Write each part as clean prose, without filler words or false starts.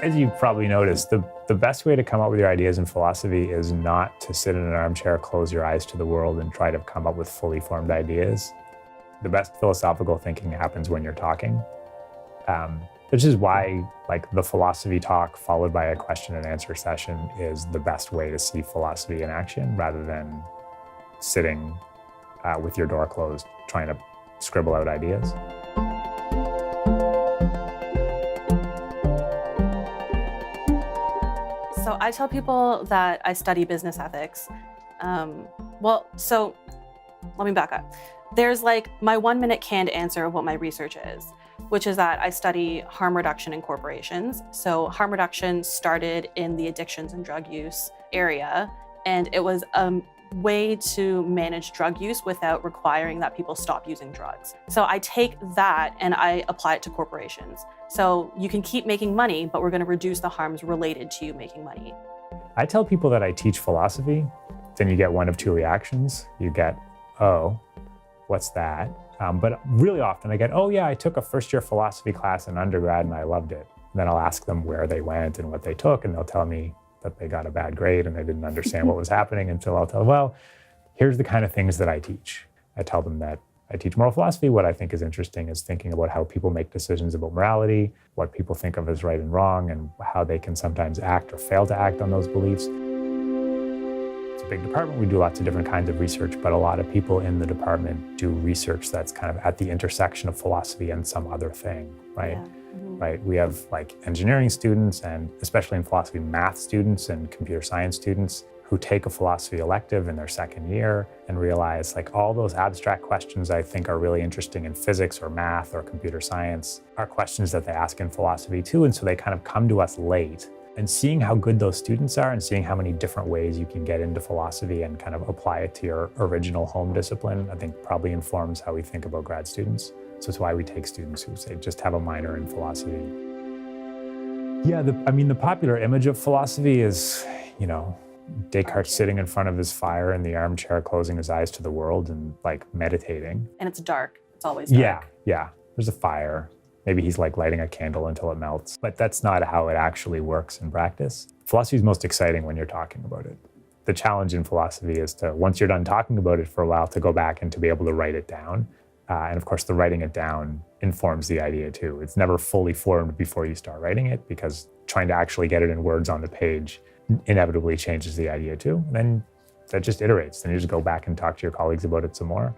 As you've probably noticed, the best way to come up with your ideas in philosophy is not to sit in an armchair, close your eyes to the world, and try to come up with fully formed ideas. The best philosophical thinking happens when you're talking, which is why the philosophy talk followed by a question and answer session is the best way to see philosophy in action, rather than sitting with your door closed trying to scribble out ideas. So I tell people that I study business ethics. So let me back up. There's my 1-minute canned answer of what my research is, which is that I study harm reduction in corporations. So harm reduction started in the addictions and drug use area, and it was a way to manage drug use without requiring that people stop using drugs. So I take that and I apply it to corporations. So you can keep making money, but we're going to reduce the harms related to you making money. I tell people that I teach philosophy, then you get one of two reactions. You get, oh, what's that? But really often I get, oh yeah, I took a first-year philosophy class in undergrad and I loved it. And then I'll ask them where they went and what they took, and they'll tell me that they got a bad grade and they didn't understand what was happening. And so I'll tell them, well, here's the kind of things that I teach. I tell them that I teach moral philosophy. What I think is interesting is thinking about how people make decisions about morality, what people think of as right and wrong, and how they can sometimes act or fail to act on those beliefs. It's a big department. We do lots of different kinds of research, but a lot of people in the department do research that's kind of at the intersection of philosophy and some other thing, right? Yeah. Mm-hmm. Right? We have engineering students, and especially in philosophy, math students and computer science students who take a philosophy elective in their second year and realize all those abstract questions I think are really interesting in physics or math or computer science are questions that they ask in philosophy too. And so they kind of come to us late. And seeing how good those students are and seeing how many different ways you can get into philosophy and kind of apply it to your original home discipline, I think probably informs how we think about grad students. So it's why we take students who say just have a minor in philosophy. Yeah, the popular image of philosophy is, Descartes sitting in front of his fire in the armchair, closing his eyes to the world and meditating. And it's dark. It's always dark. Yeah. There's a fire. Maybe he's lighting a candle until it melts. But that's not how it actually works in practice. Philosophy is most exciting when you're talking about it. The challenge in philosophy is to, once you're done talking about it for a while, to go back and to be able to write it down. And of course, the writing it down informs the idea too. It's never fully formed before you start writing it, because trying to actually get it in words on the page inevitably changes the idea too. And then that just iterates. Then you just go back and talk to your colleagues about it some more.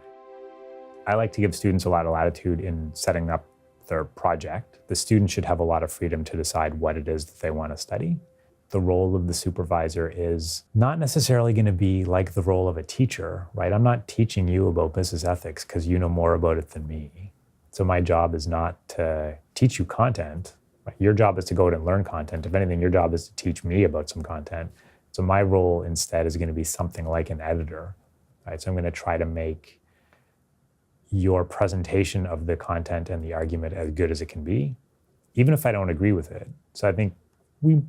I like to give students a lot of latitude in setting up their project. The student should have a lot of freedom to decide what it is that they want to study. The role of the supervisor is not necessarily going to be like the role of a teacher, right? I'm not teaching you about business ethics because you know more about it than me. So my job is not to teach you content. Right? Your job is to go out and learn content. If anything, your job is to teach me about some content. So my role instead is going to be something like an editor, right? So I'm going to try to make your presentation of the content and the argument as good as it can be, even if I don't agree with it. So I think we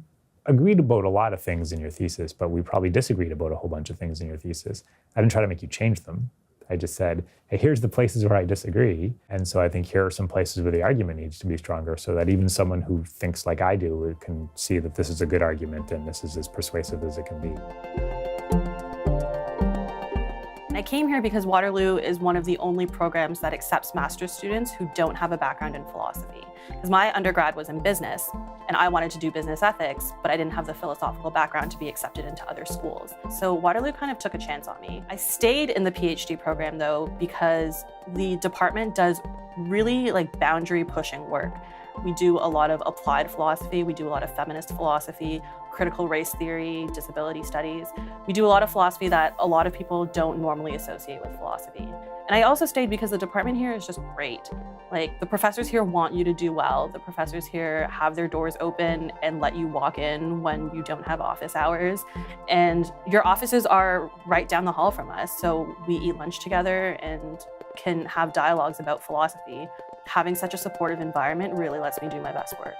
agreed about a lot of things in your thesis, but we probably disagreed about a whole bunch of things in your thesis. I didn't try to make you change them. I just said, hey, here's the places where I disagree. And so I think here are some places where the argument needs to be stronger, so that even someone who thinks like I do can see that this is a good argument and this is as persuasive as it can be. I came here because Waterloo is one of the only programs that accepts master's students who don't have a background in philosophy. Because my undergrad was in business, and I wanted to do business ethics, but I didn't have the philosophical background to be accepted into other schools. So Waterloo kind of took a chance on me. I stayed in the PhD program though, because the department does really boundary pushing work. We do a lot of applied philosophy, we do a lot of feminist philosophy, critical race theory, disability studies. We do a lot of philosophy that a lot of people don't normally associate with philosophy. And I also stayed because the department here is just great. The professors here want you to do well. The professors here have their doors open and let you walk in when you don't have office hours. And your offices are right down the hall from us. So we eat lunch together and can have dialogues about philosophy. Having such a supportive environment really lets me do my best work.